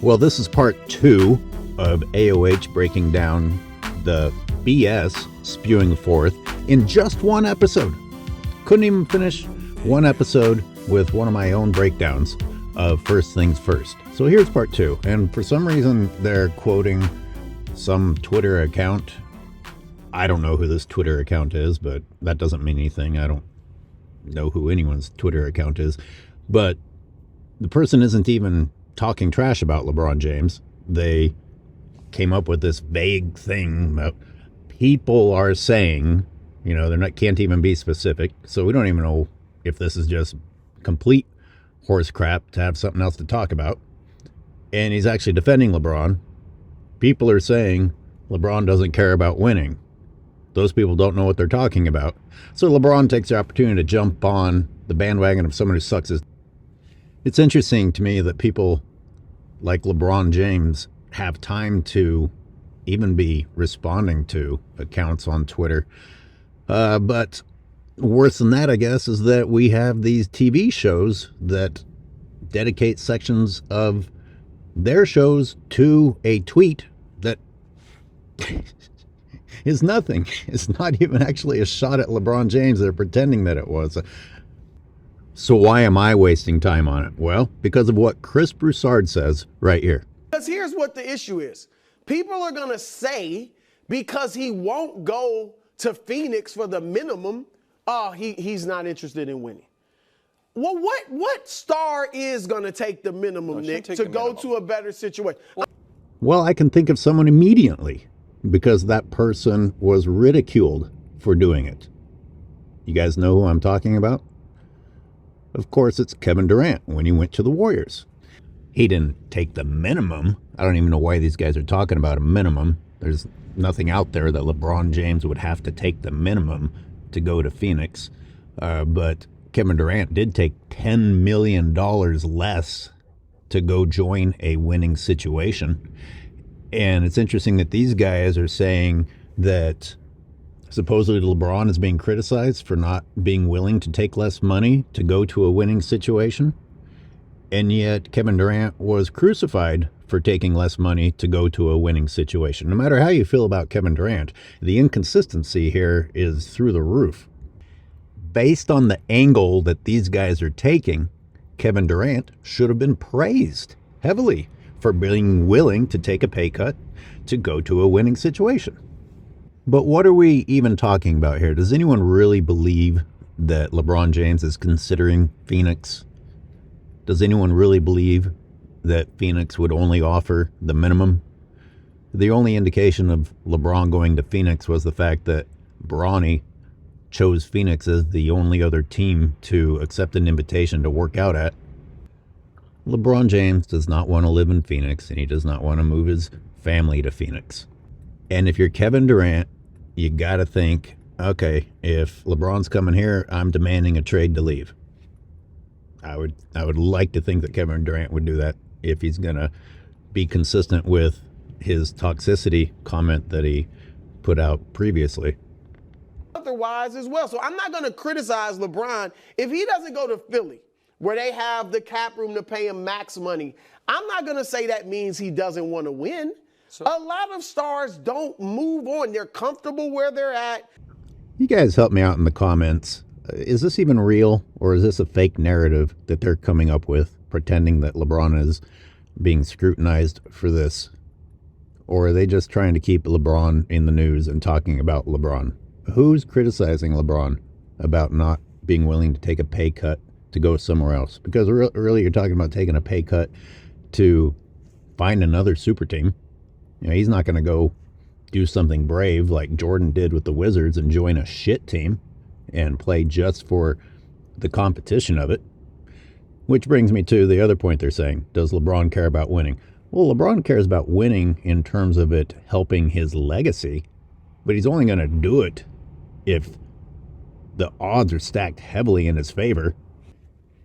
Well, this is part 2 of AOH breaking down the BS spewing forth in just one episode. Couldn't even finish one episode with one of my own breakdowns of First Things First. So here's part 2. And for some reason, they're quoting some Twitter account. I don't know who this Twitter account is, but that doesn't mean anything. I don't know who anyone's Twitter account is. But the person isn't even talking trash about LeBron James. They came up with this vague thing about people are saying, can't even be specific. So we don't even know if this is just complete horse crap to have something else to talk about. And he's actually defending LeBron. People are saying LeBron doesn't care about winning. Those people don't know what they're talking about. So LeBron takes the opportunity to jump on the bandwagon of someone who sucks. It's interesting to me that people like LeBron James have time to even be responding to accounts on Twitter. But worse than that, I guess, is that we have these TV shows that dedicate sections of their shows to a tweet that is nothing. It's not even actually a shot at LeBron James. They're pretending that it was. So why am I wasting time on it? Well, because of what Chris Broussard says right here. Because here's what the issue is. People are going to say because he won't go to Phoenix for the minimum, he's not interested in winning. Well, what star is going to take the minimum, Nick, to go to a better situation? Well, I can think of someone immediately because that person was ridiculed for doing it. You guys know who I'm talking about? Of course, it's Kevin Durant when he went to the Warriors. He didn't take the minimum. I don't even know why these guys are talking about a minimum. There's nothing out there that LeBron James would have to take the minimum to go to Phoenix. But Kevin Durant did take $10 million less to go join a winning situation. And it's interesting that these guys are saying that supposedly LeBron is being criticized for not being willing to take less money to go to a winning situation. And yet Kevin Durant was crucified for taking less money to go to a winning situation. No matter how you feel about Kevin Durant, the inconsistency here is through the roof. Based on the angle that these guys are taking, Kevin Durant should have been praised heavily for being willing to take a pay cut to go to a winning situation. But what are we even talking about here? Does anyone really believe that LeBron James is considering Phoenix? Does anyone really believe that Phoenix would only offer the minimum? The only indication of LeBron going to Phoenix was the fact that Bronny chose Phoenix as the only other team to accept an invitation to work out at. LeBron James does not want to live in Phoenix, and he does not want to move his family to Phoenix. And if you're Kevin Durant, you got to think, okay, if LeBron's coming here, I'm demanding a trade to leave. I would like to think that Kevin Durant would do that if he's going to be consistent with his toxicity comment that he put out previously. Otherwise as well. So I'm not going to criticize LeBron if he doesn't go to Philly, where they have the cap room to pay him max money. I'm not going to say that means he doesn't want to win. So, a lot of stars don't move on. They're comfortable where they're at. You guys help me out in the comments. Is this even real, or is this a fake narrative that they're coming up with, pretending that LeBron is being scrutinized for this? Or are they just trying to keep LeBron in the news and talking about LeBron? Who's criticizing LeBron about not being willing to take a pay cut to go somewhere else? Because earlier you're talking about taking a pay cut to find another super team. He's not going to go do something brave like Jordan did with the Wizards and join a shit team and play just for the competition of it. Which brings me to the other point they're saying. Does LeBron care about winning? Well, LeBron cares about winning in terms of it helping his legacy, but he's only going to do it if the odds are stacked heavily in his favor.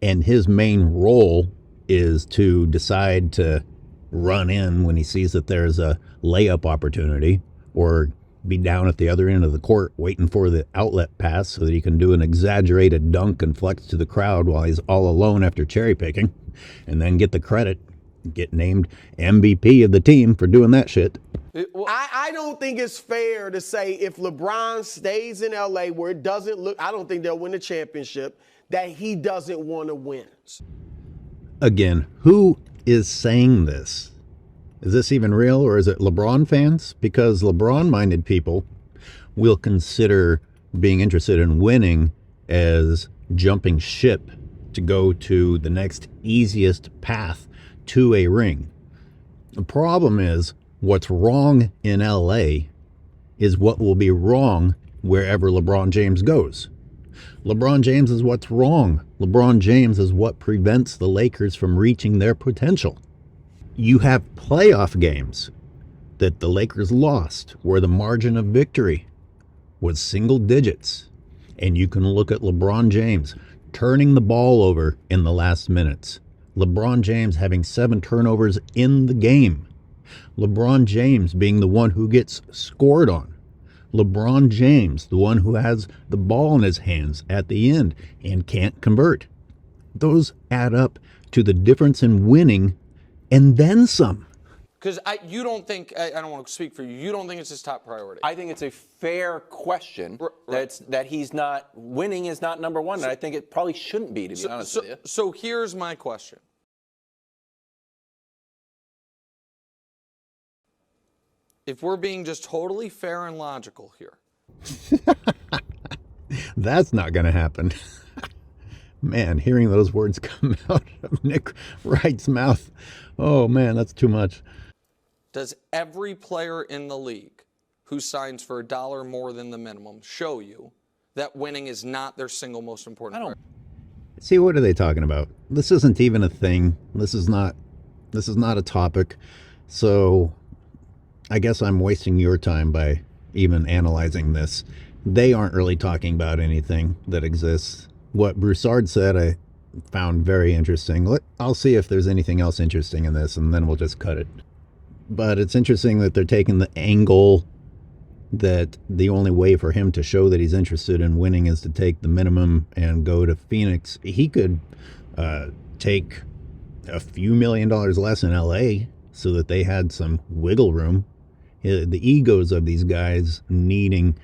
And his main role is to decide to run in when he sees that there's a layup opportunity, or be down at the other end of the court waiting for the outlet pass so that he can do an exaggerated dunk and flex to the crowd while he's all alone after cherry picking, and then get the credit get named MVP of the team for doing that shit. I don't think it's fair to say if LeBron stays in LA where it doesn't look, I don't think they'll win the championship, that he doesn't want to win. Again, who is saying this? Is this even real, or is it LeBron fans? Because LeBron-minded people will consider being interested in winning as jumping ship to go to the next easiest path to a ring. The problem is, what's wrong in LA is what will be wrong wherever LeBron James goes. LeBron James is what's wrong. LeBron James is what prevents the Lakers from reaching their potential. You have playoff games that the Lakers lost where the margin of victory was single digits. And you can look at LeBron James turning the ball over in the last minutes. LeBron James having 7 turnovers in the game. LeBron James being the one who gets scored on. LeBron James, the one who has the ball in his hands at the end and can't convert. Those add up to the difference in winning and then some. Because you don't think, I don't want to speak for you, you don't think it's his top priority? I think it's a fair question that he's not, winning is not number one, and I think it probably shouldn't be, to be honest with you. So here's my question. If we're being just totally fair and logical here. That's not going to happen. Man, hearing those words come out of Nick Wright's mouth, oh man, that's too much. Does every player in the league who signs for $1 more than the minimum show you that winning is not their single most important priority? See, what are they talking about? This isn't even a thing. This is not a topic. So I guess I'm wasting your time by even analyzing this. They aren't really talking about anything that exists. What Broussard said I found very interesting. I'll see if there's anything else interesting in this, and then we'll just cut it. But it's interesting that they're taking the angle that the only way for him to show that he's interested in winning is to take the minimum and go to Phoenix. He could take a few $1 million less in LA so that they had some wiggle room. The egos of these guys needing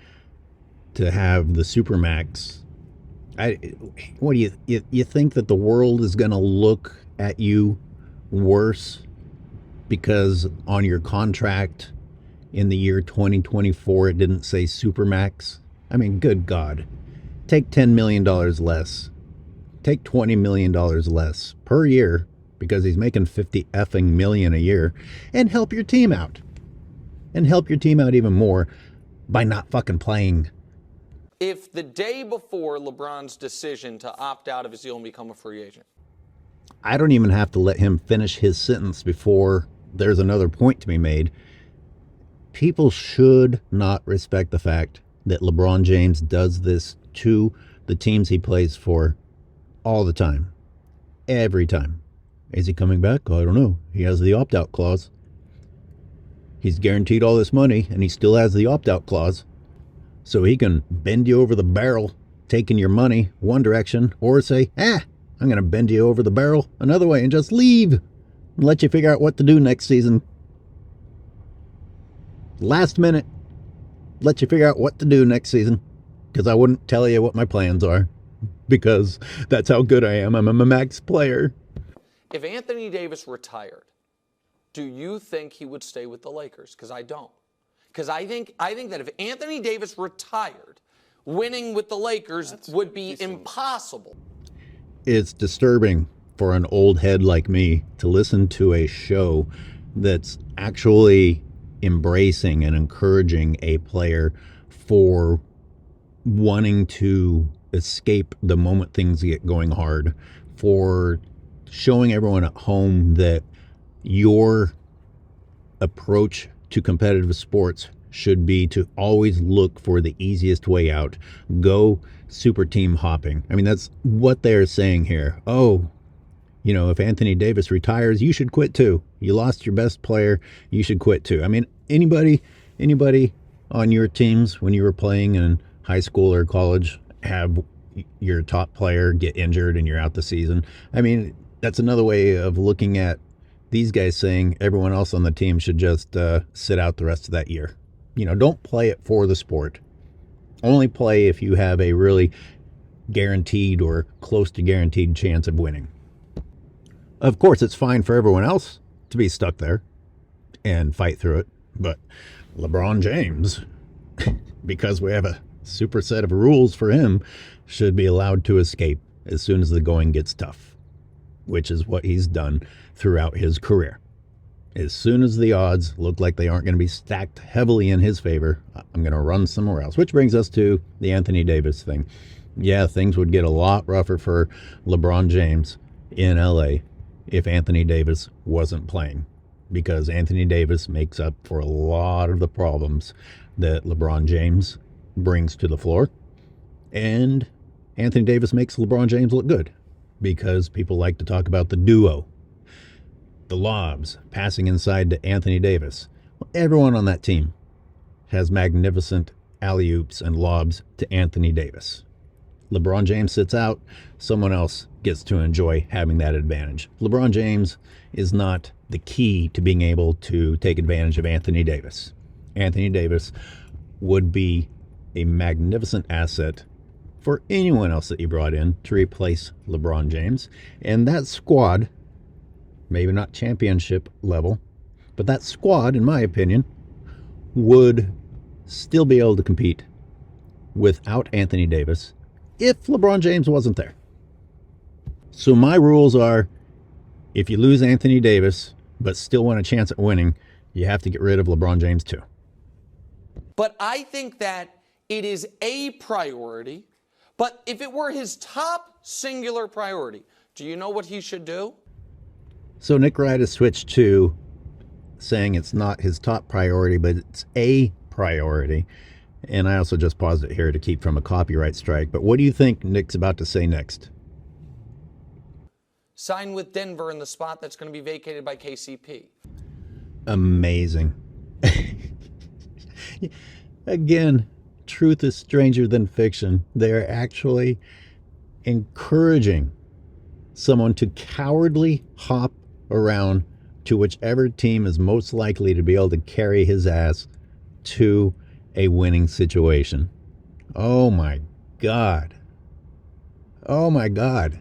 to have the supermax. What do you think that the world is going to look at you worse because on your contract in the year 2024 it didn't say supermax? I mean, good God. Take $10 million less. Take $20 million less per year because he's making 50 effing million a year, and help your team out. And help your team out even more by not fucking playing. If the day before LeBron's decision to opt out of his deal and become a free agent, I don't even have to let him finish his sentence before there's another point to be made. People should not respect the fact that LeBron James does this to the teams he plays for all the time. Every time. Is he coming back? I don't know. He has the opt-out clause. He's guaranteed all this money, and he still has the opt-out clause. So he can bend you over the barrel, taking your money one direction, or say, I'm going to bend you over the barrel another way and just leave and let you figure out what to do next season. Last minute, let you figure out what to do next season, because I wouldn't tell you what my plans are, because that's how good I am. I'm a max player. if Anthony Davis retired, do you think he would stay with the Lakers? Because I don't. Because I think that if Anthony Davis retired, winning with the Lakers would be impossible. It's disturbing for an old head like me to listen to a show that's actually embracing and encouraging a player for wanting to escape the moment things get going hard, for showing everyone at home that your approach to competitive sports should be to always look for the easiest way out. Go super team hopping. I mean, that's what they're saying here. Oh, you know, if Anthony Davis retires, you should quit too. You lost your best player, you should quit too. I mean, anybody on your teams when you were playing in high school or college have your top player get injured and you're out the season? I mean, that's another way of looking at these guys saying everyone else on the team should just sit out the rest of that year. Don't play it for the sport. Only play if you have a really guaranteed or close to guaranteed chance of winning. Of course, it's fine for everyone else to be stuck there and fight through it, but LeBron James, because we have a super set of rules for him, should be allowed to escape as soon as the going gets tough, which is what he's done throughout his career. As soon as the odds look like they aren't going to be stacked heavily in his favor, I'm going to run somewhere else, which brings us to the Anthony Davis thing. Yeah, things would get a lot rougher for LeBron James in LA if Anthony Davis wasn't playing, because Anthony Davis makes up for a lot of the problems that LeBron James brings to the floor. And Anthony Davis makes LeBron James look good because people like to talk about the duo. The lobs passing inside to Anthony Davis. Well, everyone on that team has magnificent alley-oops and lobs to Anthony Davis. LeBron James sits out, someone else gets to enjoy having that advantage. LeBron James is not the key to being able to take advantage of Anthony Davis. Anthony Davis would be a magnificent asset for anyone else that you brought in to replace LeBron James. And that squad, maybe not championship level, but that squad, in my opinion, would still be able to compete without Anthony Davis if LeBron James wasn't there. So my rules are, if you lose Anthony Davis but still want a chance at winning, you have to get rid of LeBron James too. But I think that it is a priority, but if it were his top singular priority, do you know what he should do? So Nick Wright has switched to saying it's not his top priority, but it's a priority. And I also just paused it here to keep from a copyright strike. But what do you think Nick's about to say next? Sign with Denver in the spot that's going to be vacated by KCP. Amazing. Again, truth is stranger than fiction. They're actually encouraging someone to cowardly hop around to whichever team is most likely to be able to carry his ass to a winning situation. Oh my God. Oh my God.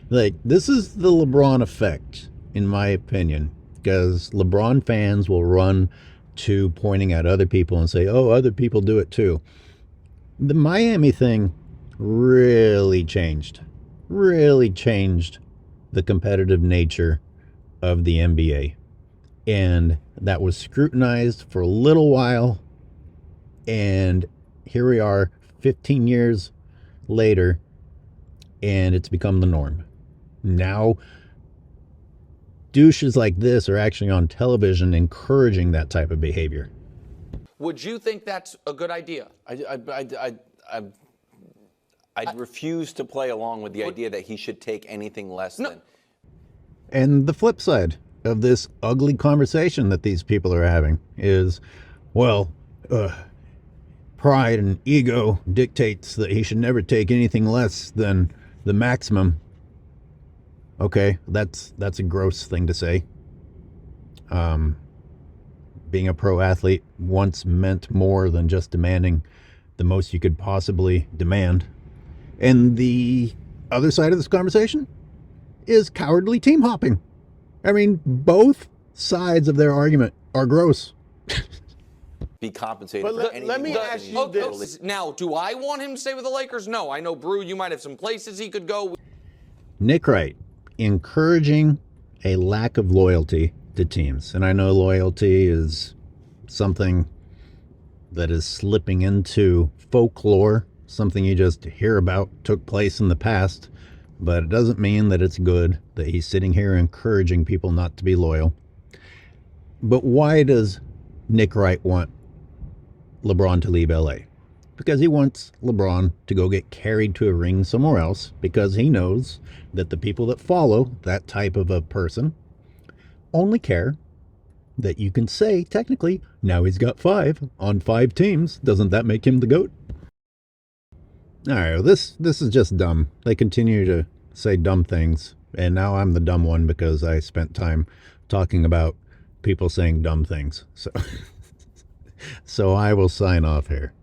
Like, this is the LeBron effect, in my opinion, because LeBron fans will run to pointing at other people and say, oh, other people do it too. The Miami thing really changed the competitive nature of the NBA. And that was scrutinized for a little while. And here we are 15 years later, and it's become the norm. Now, douches like this are actually on television encouraging that type of behavior. Would you think that's a good idea? I'd refuse to play along with the idea that he should take anything less than. And the flip side of this ugly conversation that these people are having is, well, pride and ego dictates that he should never take anything less than the maximum. Okay, that's a gross thing to say. Being a pro athlete once meant more than just demanding the most you could possibly demand. And the other side of this conversation is cowardly team hopping. I mean, both sides of their argument are gross. Be compensated But for anything. let me ask you this. Now, do I want him to stay with the Lakers? No. I know, Brew, you might have some places he could go. Nick Wright, encouraging a lack of loyalty to teams. And I know loyalty is something that is slipping into folklore, something you just hear about took place in the past, but it doesn't mean that it's good that he's sitting here encouraging people not to be loyal. But why does Nick Wright want LeBron to leave LA? Because he wants LeBron to go get carried to a ring somewhere else, because he knows that the people that follow that type of a person only care that you can say, technically, now he's got 5 on 5 teams. Doesn't that make him the GOAT? All right, well, this is just dumb. They continue to say dumb things, and now I'm the dumb one because I spent time talking about people saying dumb things. So, so I will sign off here.